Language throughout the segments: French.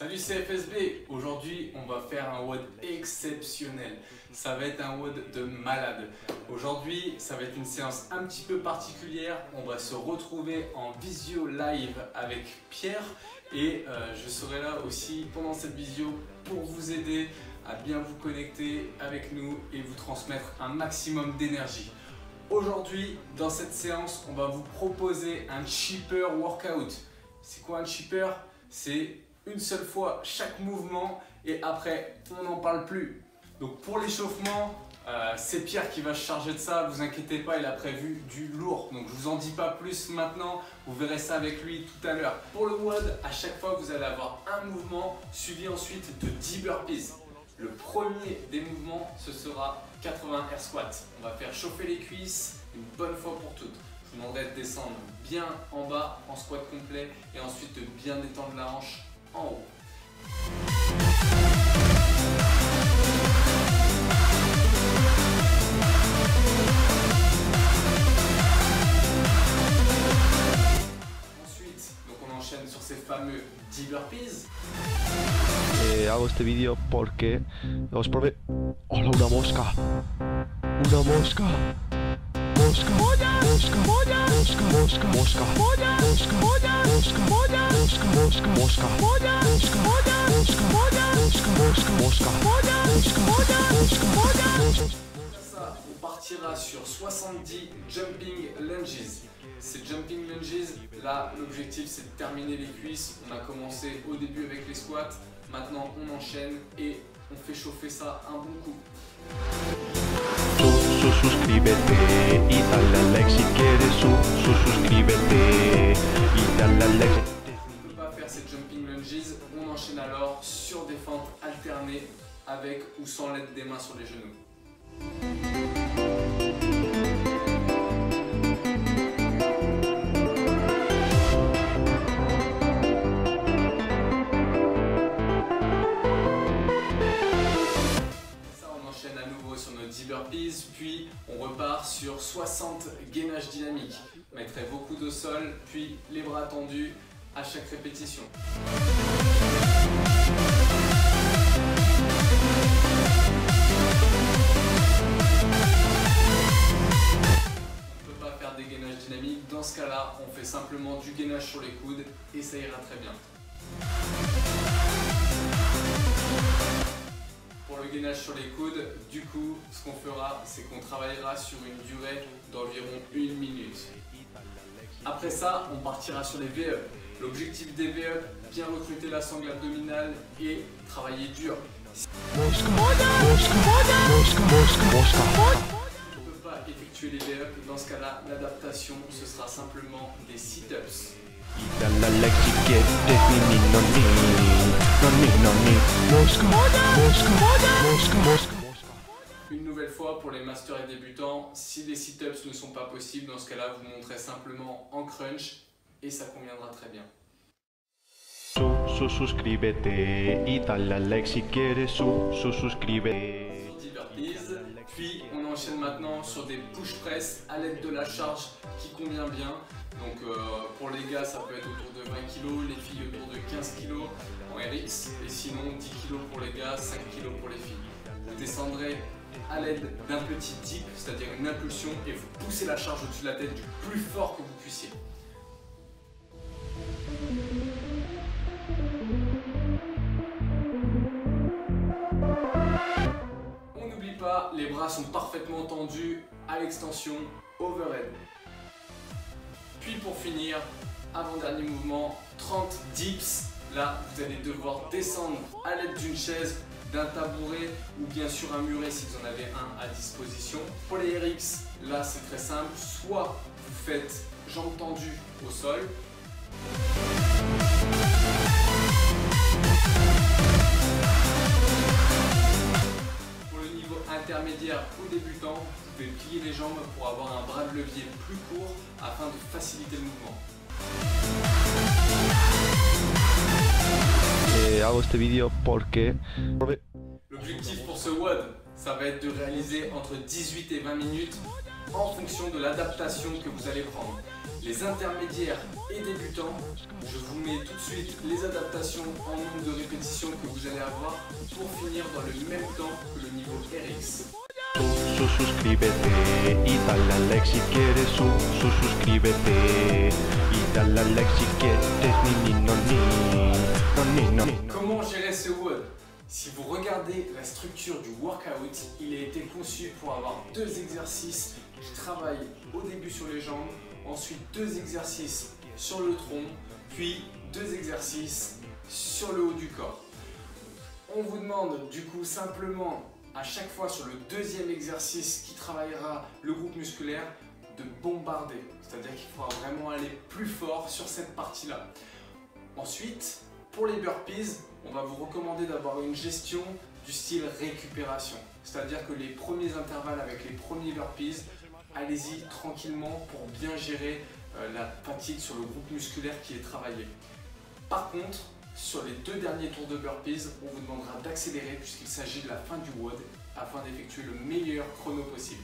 Salut, c'est FSB. Aujourd'hui, on va faire un WOD exceptionnel. Ça va être un WOD de malade. Aujourd'hui, ça va être une séance un petit peu particulière. On va se retrouver en visio live avec Pierre et je serai là aussi pendant cette visio pour vous aider à bien vous connecter avec nous et vous transmettre un maximum d'énergie. Aujourd'hui, dans cette séance, on va vous proposer un cheaper workout. C'est quoi un cheaper? C'est une seule fois chaque mouvement et après on n'en parle plus. Donc pour l'échauffement, c'est Pierre qui va se charger de ça, vous inquiétez pas, il a prévu du lourd. Donc je vous en dis pas plus maintenant, vous verrez ça avec lui tout à l'heure. Pour le WOD, à chaque fois vous allez avoir un mouvement suivi ensuite de 10 burpees. Le premier des mouvements, ce sera 80 air squats. On va faire chauffer les cuisses une bonne fois pour toutes. Je vous demanderai de descendre bien en bas en squat complet et ensuite de bien détendre la hanche en haut. Ensuite, donc on enchaîne sur ces fameux 10 burpees. Hago este vídeo porque os probé. ¡Hola, una mosca! ¡Una mosca! ¡Mosca! ¡Mosca! ¡Mosca! ¡Mosca! ¡Mosca! ¡Mosca! ¡Mosca! ¡Mosca! ¡Mosca! ¡Mosca! ¡Mosca! Ça, on partira sur 70 jumping lunges. Ces jumping lunges, là, l'objectif c'est de terminer les cuisses. On a commencé au début avec les squats. Maintenant, on enchaîne et on fait chauffer ça un bon coup. Suscríbete y dale al like si quieres. Suscríbete y dale al like. On ne peut pas faire ces jumping lunges. On enchaîne alors sur des fentes alternées avec ou sans l'aide des mains sur les genoux. Sur nos 10 burpees, puis on repart sur 60 gainages dynamiques. On mettrait beaucoup au sol, puis les bras tendus à chaque répétition. On ne peut pas faire des gainages dynamiques, dans ce cas-là, on fait simplement du gainage sur les coudes et ça ira très bien. Pour le gainage sur les coudes, du coup, ce qu'on fera, c'est qu'on travaillera sur une durée d'environ 1 minute. Après ça, on partira sur les V-up. L'objectif des V-up, bien recruter la sangle abdominale et travailler dur. On ne peut pas effectuer les V-up, dans ce cas-là, l'adaptation, ce sera simplement des sit-ups. Une nouvelle fois pour les masters et débutants, si les sit-ups ne sont pas possibles, dans ce cas-là, vous montrez simplement en crunch et ça conviendra très bien. Suscríbete y dale al like si quieres. Suscríbete. 10 burpees, puis on enchaîne maintenant sur des push press à l'aide de la charge qui convient bien. Donc pour les gars, ça peut être autour de 20 kg, les filles autour de 15 kg en RX, et sinon 10 kg pour les gars, 5 kg pour les filles. Vous descendrez à l'aide d'un petit dip, c'est-à-dire une impulsion, et vous poussez la charge au-dessus de la tête du plus fort que vous puissiez. On n'oublie pas, les bras sont parfaitement tendus à l'extension, overhead. Puis pour finir, avant-dernier mouvement, 30 dips. Là, vous allez devoir descendre à l'aide d'une chaise, d'un tabouret ou bien sur un muret si vous en avez un à disposition. Pour les RX, là c'est très simple. Soit vous faites jambes tendues au sol. Pour le niveau intermédiaire ou débutant, vous pouvez plier les jambes pour avoir un bras de levier plus court afin de faciliter le mouvement. Hago este vídeo porque L'objectif pour ce WOD, ça va être de réaliser entre 18 et 20 minutes en fonction de l'adaptation que vous allez prendre. Les intermédiaires et débutants, je vous mets tout de suite les adaptations en nombre de répétitions que vous allez avoir pour finir dans le même temps que le niveau RX. Suscríbete y dale al like si quieres. Suscríbete y dale al like si quieres. Comment gérer ce WOD? Si vous regardez la structure du workout, il a été conçu pour avoir deux exercices qui travaillent au début sur les jambes, ensuite deux exercices sur le tronc, puis deux exercices sur le haut du corps. On vous demande du coup simplement à chaque fois sur le deuxième exercice qui travaillera le groupe musculaire de bombarder, c'est-à-dire qu'il faudra vraiment aller plus fort sur cette partie-là. Ensuite, pour les burpees, on va vous recommander d'avoir une gestion du style récupération, c'est-à-dire que les premiers intervalles avec les premiers burpees, allez-y tranquillement pour bien gérer la fatigue sur le groupe musculaire qui est travaillé. Par contre, sur les deux derniers tours de burpees, on vous demandera d'accélérer puisqu'il s'agit de la fin du WOD afin d'effectuer le meilleur chrono possible.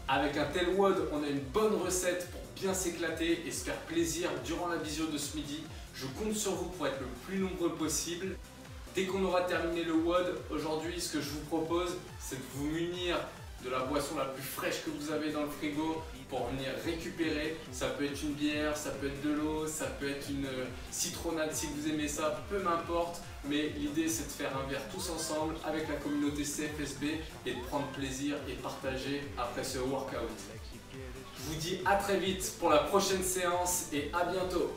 Avec un tel WOD, on a une bonne recette pour bien s'éclater et se faire plaisir durant la visio de ce midi. Je compte sur vous pour être le plus nombreux possible. Dès qu'on aura terminé le WOD, aujourd'hui, ce que je vous propose, c'est de vous munir de la boisson la plus fraîche que vous avez dans le frigo pour venir récupérer. Ça peut être une bière, ça peut être de l'eau, ça peut être une citronnade si vous aimez ça, peu m'importe. Mais l'idée c'est de faire un verre tous ensemble avec la communauté CFSB et de prendre plaisir et partager après ce workout. Je vous dis à très vite pour la prochaine séance et à bientôt.